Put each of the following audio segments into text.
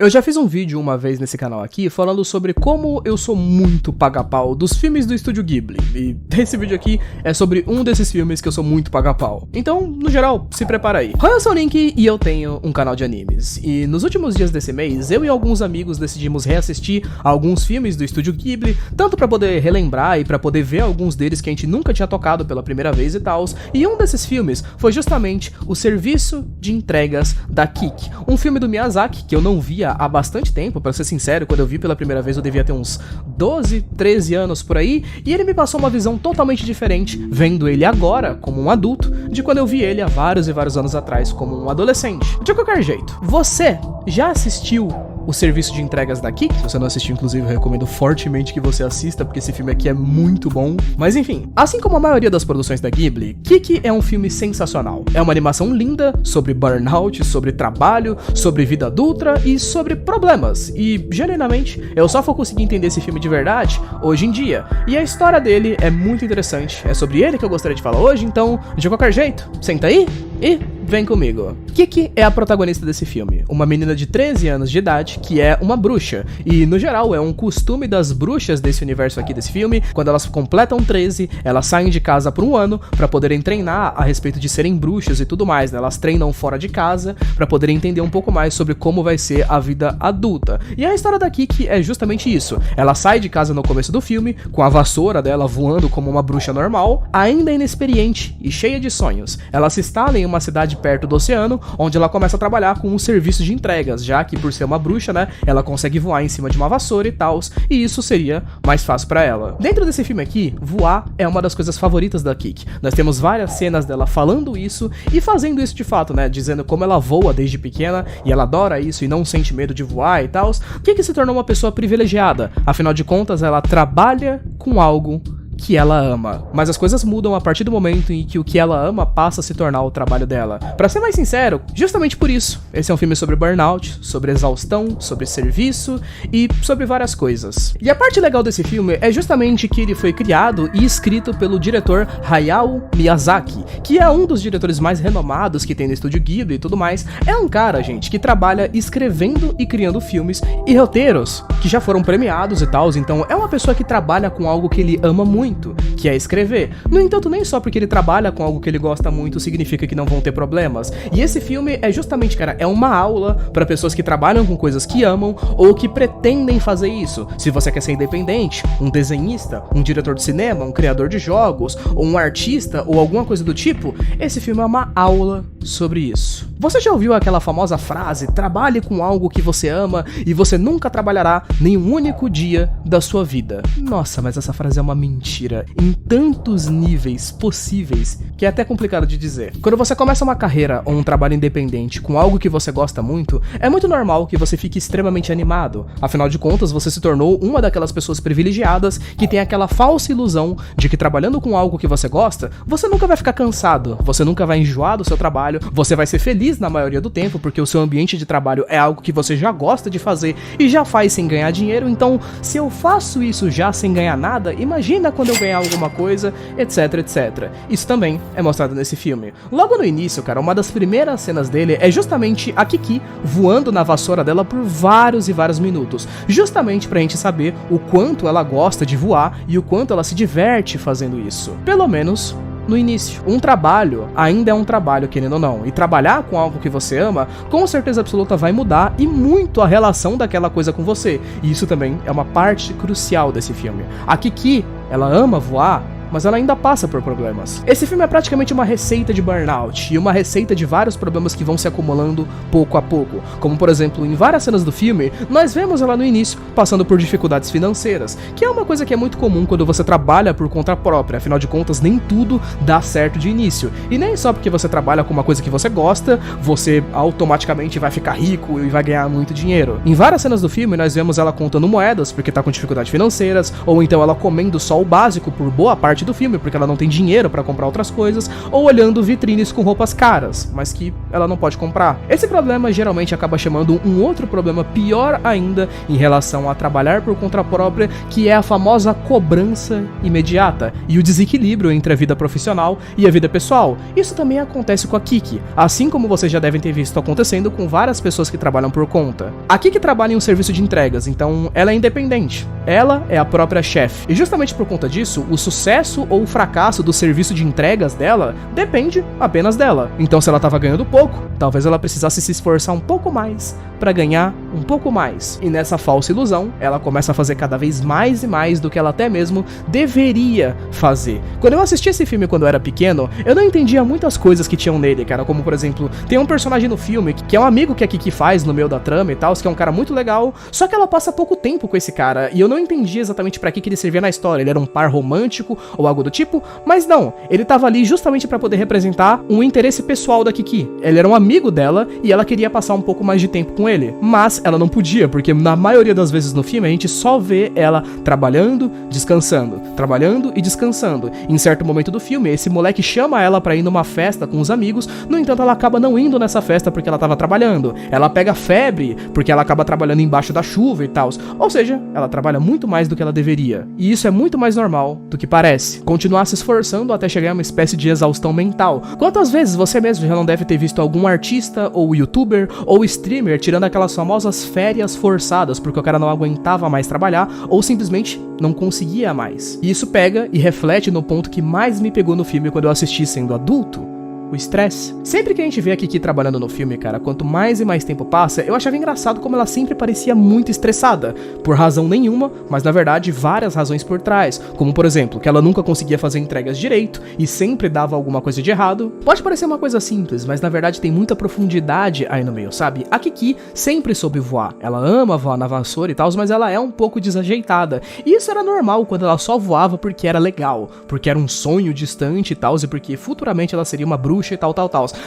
Eu já fiz um vídeo uma vez nesse canal aqui falando sobre como eu sou muito paga-pau dos filmes do Estúdio Ghibli, e esse vídeo aqui é sobre um desses filmes que eu sou muito paga-pau. Então, no geral, se prepara aí. Eu sou o Link e eu tenho um canal de animes, e nos últimos dias desse mês, eu e alguns amigos decidimos reassistir alguns filmes do Estúdio Ghibli, tanto pra poder relembrar e pra poder ver alguns deles que a gente nunca tinha tocado pela primeira vez e tals, e um desses filmes foi justamente o Serviço de Entregas da Kiki, um filme do Miyazaki que eu não via há bastante tempo, pra ser sincero. Quando eu vi pela primeira vez eu devia ter uns 12, 13 anos por aí, e ele me passou uma visão totalmente diferente, vendo ele agora como um adulto, de quando eu vi ele há vários e vários anos atrás como um adolescente. De qualquer jeito, você já assistiu o Serviço de Entregas da Kiki? Se você não assistiu, inclusive, eu recomendo fortemente que você assista, porque esse filme aqui é muito bom. Mas enfim, assim como a maioria das produções da Ghibli, Kiki é um filme sensacional. É uma animação linda, sobre burnout, sobre trabalho, sobre vida adulta e sobre problemas. E, genuinamente, eu só vou conseguir entender esse filme de verdade hoje em dia. E a história dele é muito interessante. É sobre ele que eu gostaria de falar hoje, então, de qualquer jeito, senta aí e vem comigo. Kiki é a protagonista desse filme, uma menina de 13 anos de idade que é uma bruxa, e no geral é um costume das bruxas desse universo aqui desse filme, quando elas completam 13, elas saem de casa por um ano pra poderem treinar a respeito de serem bruxas e tudo mais, né? Elas treinam fora de casa pra poderem entender um pouco mais sobre como vai ser a vida adulta. E a história da Kiki é justamente isso. Ela sai de casa no começo do filme, com a vassoura dela voando como uma bruxa normal, ainda inexperiente e cheia de sonhos. Ela se instala em uma cidade perto do oceano, onde ela começa a trabalhar com um serviço de entregas, já que por ser uma bruxa, né, ela consegue voar em cima de uma vassoura e tals, e isso seria mais fácil pra ela. Dentro desse filme aqui, voar é uma das coisas favoritas da Kiki. Nós temos várias cenas dela falando isso e fazendo isso de fato, né, dizendo como ela voa desde pequena e ela adora isso e não sente medo de voar e tals. Kiki se tornou uma pessoa privilegiada, afinal de contas ela trabalha com algo que ela ama, mas as coisas mudam a partir do momento em que o que ela ama passa a se tornar o trabalho dela. Pra ser mais sincero, justamente por isso, esse é um filme sobre burnout, sobre exaustão, sobre serviço e sobre várias coisas. E a parte legal desse filme é justamente que ele foi criado e escrito pelo diretor Hayao Miyazaki, que é um dos diretores mais renomados que tem no Estúdio Ghibli e tudo mais. É um cara, gente, que trabalha escrevendo e criando filmes e roteiros que já foram premiados e tal, então é uma pessoa que trabalha com algo que ele ama muito, que é escrever. No entanto, nem só porque ele trabalha com algo que ele gosta muito significa que não vão ter problemas. E esse filme é justamente, cara, é uma aula para pessoas que trabalham com coisas que amam ou que pretendem fazer isso. Se você quer ser independente, um desenhista, um diretor de cinema, um criador de jogos, ou um artista, ou alguma coisa do tipo, esse filme é uma aula sobre isso. Você já ouviu aquela famosa frase, trabalhe com algo que você ama e você nunca trabalhará nenhum único dia da sua vida? Nossa, mas essa frase é uma mentira em tantos níveis possíveis que é até complicado de dizer. Quando você começa uma carreira ou um trabalho independente com algo que você gosta muito, é muito normal que você fique extremamente animado. Afinal de contas, você se tornou uma daquelas pessoas privilegiadas que tem aquela falsa ilusão de que trabalhando com algo que você gosta, você nunca vai ficar cansado, você nunca vai enjoar do seu trabalho, você vai ser feliz na maioria do tempo, porque o seu ambiente de trabalho é algo que você já gosta de fazer e já faz sem ganhar dinheiro. Então, se eu faço isso já sem ganhar nada, imagina quando eu ganhar alguma coisa, etc, etc. Isso também é mostrado nesse filme. Logo no início, cara, uma das primeiras cenas dele é justamente a Kiki voando na vassoura dela por vários e vários minutos, justamente pra gente saber o quanto ela gosta de voar e o quanto ela se diverte fazendo isso. Pelo menos no início. Um trabalho ainda é um trabalho, querendo ou não, e trabalhar com algo que você ama, com certeza absoluta vai mudar e muito a relação daquela coisa com você, e isso também é uma parte crucial desse filme. A Kiki, ela ama voar, mas ela ainda passa por problemas. Esse filme é praticamente uma receita de burnout e uma receita de vários problemas que vão se acumulando pouco a pouco. Como, por exemplo, em várias cenas do filme, nós vemos ela no início passando por dificuldades financeiras, que é uma coisa que é muito comum quando você trabalha por conta própria. Afinal de contas, nem tudo dá certo de início. E nem só porque você trabalha com uma coisa que você gosta, você automaticamente vai ficar rico e vai ganhar muito dinheiro. Em várias cenas do filme, nós vemos ela contando moedas porque tá com dificuldades financeiras, ou então ela comendo só o básico por boa parte parte do filme, porque ela não tem dinheiro pra comprar outras coisas, ou olhando vitrines com roupas caras, mas que ela não pode comprar. Esse problema geralmente acaba chamando um outro problema pior ainda em relação a trabalhar por conta própria, que é a famosa cobrança imediata e o desequilíbrio entre a vida profissional e a vida pessoal. Isso também acontece com a Kiki, assim como vocês já devem ter visto acontecendo com várias pessoas que trabalham por conta. A Kiki trabalha em um serviço de entregas, então ela é independente. Ela é a própria chefe. E justamente por conta disso, o sucesso ou o fracasso do serviço de entregas dela depende apenas dela. Então se ela estava ganhando pouco, talvez ela precisasse se esforçar um pouco mais para ganhar um pouco mais. E nessa falsa ilusão, ela começa a fazer cada vez mais e mais do que ela até mesmo deveria fazer. Quando eu assisti esse filme quando eu era pequeno, eu não entendia muitas coisas que tinham nele, cara, como por exemplo, tem um personagem no filme que é um amigo que a Kiki faz no meio da trama e tal, que é um cara muito legal, só que ela passa pouco tempo com esse cara, e eu não entendi exatamente pra que ele servia na história. Ele era um par romântico ou algo do tipo, mas não, ele tava ali justamente pra poder representar um interesse pessoal da Kiki. Ele era um amigo dela e ela queria passar um pouco mais de tempo com ele, mas ela não podia, porque na maioria das vezes no filme a gente só vê ela trabalhando, descansando, trabalhando e descansando. Em certo momento do filme, esse moleque chama ela pra ir numa festa com os amigos, no entanto ela acaba não indo nessa festa porque ela tava trabalhando. Ela pega febre porque ela acaba trabalhando embaixo da chuva e tal. Ou seja, ela trabalha muito mais do que ela deveria. E isso é muito mais normal do que parece. Continuar se esforçando até chegar a uma espécie de exaustão mental. Quantas vezes você mesmo já não deve ter visto algum artista, ou youtuber, ou streamer tirando aquelas famosas férias forçadas porque o cara não aguentava mais trabalhar, ou simplesmente não conseguia mais. E isso pega e reflete no ponto que mais me pegou no filme quando eu assisti sendo adulto: o estresse. Sempre que a gente vê a Kiki trabalhando no filme, cara, quanto mais e mais tempo passa, eu achava engraçado como ela sempre parecia muito estressada, por razão nenhuma, mas na verdade várias razões por trás, como por exemplo, que ela nunca conseguia fazer entregas direito e sempre dava alguma coisa de errado. Pode parecer uma coisa simples, mas na verdade tem muita profundidade aí no meio, sabe? A Kiki sempre soube voar, ela ama voar na vassoura e tal, mas ela é um pouco desajeitada, e isso era normal quando ela só voava porque era legal, porque era um sonho distante e tal, e porque futuramente ela seria uma bruxa e tal.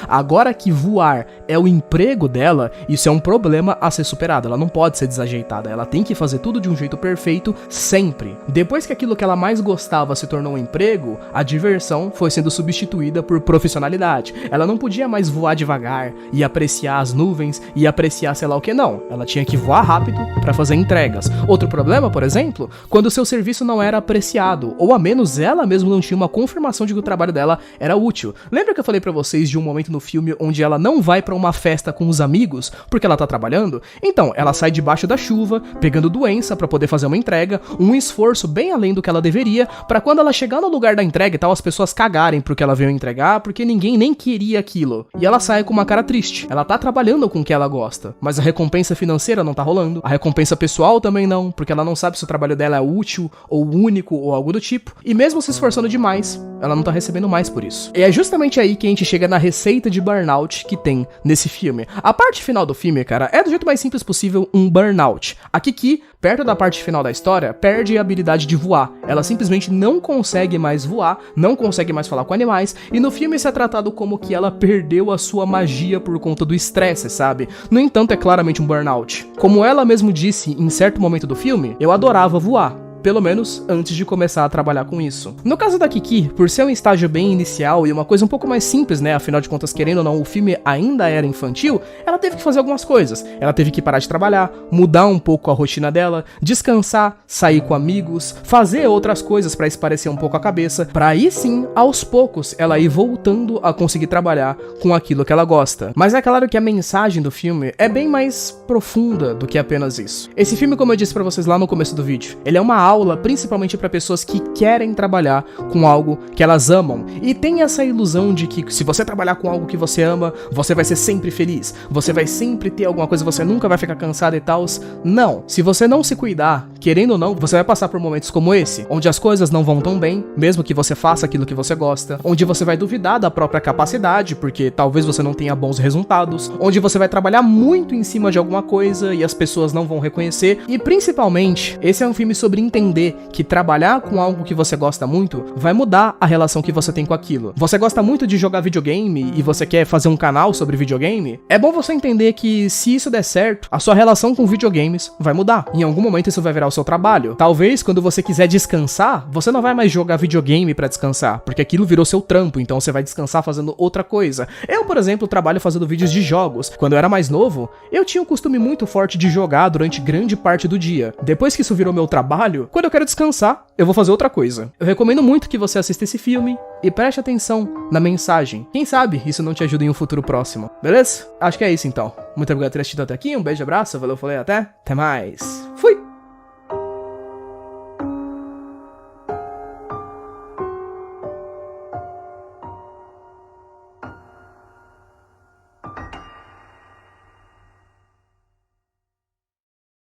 Agora que voar é o emprego dela, isso é um problema a ser superado. Ela não pode ser desajeitada, ela tem que fazer tudo de um jeito perfeito sempre. Depois que aquilo que ela mais gostava se tornou um emprego, a diversão foi sendo substituída por profissionalidade. Ela não podia mais voar devagar e apreciar as nuvens e apreciar sei lá o que, não. Ela tinha que voar rápido para fazer entregas. Outro problema, por exemplo, quando o seu serviço não era apreciado, ou a menos ela mesma não tinha uma confirmação de que o trabalho dela era útil. Lembra que eu falei pra vocês de um momento no filme onde ela não vai pra uma festa com os amigos porque ela tá trabalhando? Então, ela sai debaixo da chuva, pegando doença pra poder fazer uma entrega, um esforço bem além do que ela deveria, pra quando ela chegar no lugar da entrega e tal, as pessoas cagarem pro que ela veio entregar, porque ninguém nem queria aquilo. E ela sai com uma cara triste. Ela tá trabalhando com o que ela gosta, mas a recompensa financeira não tá rolando, a recompensa pessoal também não, porque ela não sabe se o trabalho dela é útil, ou único, ou algo do tipo, e mesmo se esforçando demais, ela não tá recebendo mais por isso. E é justamente aí que a gente chega na receita de burnout que tem nesse filme. A parte final do filme, cara, é do jeito mais simples possível um burnout. A Kiki, perto da parte final da história, perde a habilidade de voar. Ela simplesmente não consegue mais voar, não consegue mais falar com animais, e no filme isso é tratado como que ela perdeu a sua magia por conta do estresse, sabe? No entanto, é claramente um burnout. Como ela mesmo disse em certo momento do filme, eu adorava voar. Pelo menos antes de começar a trabalhar com isso. No caso da Kiki, por ser um estágio bem inicial e uma coisa um pouco mais simples, né, afinal de contas, querendo ou não, o filme ainda era infantil, ela teve que fazer algumas coisas. Ela teve que parar de trabalhar, mudar um pouco a rotina dela, descansar, sair com amigos, fazer outras coisas pra esparecer um pouco a cabeça, pra aí sim, aos poucos, ela ir voltando a conseguir trabalhar com aquilo que ela gosta. Mas é claro que a mensagem do filme é bem mais profunda do que apenas isso. Esse filme, como eu disse pra vocês lá no começo do vídeo, ele é uma aula principalmente para pessoas que querem trabalhar com algo que elas amam e tem essa ilusão de que se você trabalhar com algo que você ama, você vai ser sempre feliz, você vai sempre ter alguma coisa, você nunca vai ficar cansado e tal. Não, se você não se cuidar, querendo ou não, você vai passar por momentos como esse, onde as coisas não vão tão bem, mesmo que você faça aquilo que você gosta, onde você vai duvidar da própria capacidade, porque talvez você não tenha bons resultados, onde você vai trabalhar muito em cima de alguma coisa e as pessoas não vão reconhecer, e principalmente, esse é um filme sobre entender entender que trabalhar com algo que você gosta muito vai mudar a relação que você tem com aquilo. Você gosta muito de jogar videogame e você quer fazer um canal sobre videogame? É bom você entender que se isso der certo, a sua relação com videogames vai mudar. Em algum momento isso vai virar o seu trabalho. Talvez quando você quiser descansar, você não vai mais jogar videogame pra descansar, porque aquilo virou seu trampo, então você vai descansar fazendo outra coisa. Eu, por exemplo, trabalho fazendo vídeos de jogos. Quando eu era mais novo, eu tinha um costume muito forte de jogar durante grande parte do dia. Depois que isso virou meu trabalho, quando eu quero descansar, eu vou fazer outra coisa. Eu recomendo muito que você assista esse filme e preste atenção na mensagem. Quem sabe isso não te ajuda em um futuro próximo, beleza? Acho que é isso então. Muito obrigado por ter assistido até aqui, um beijo, abraço, valeu, falei, até mais.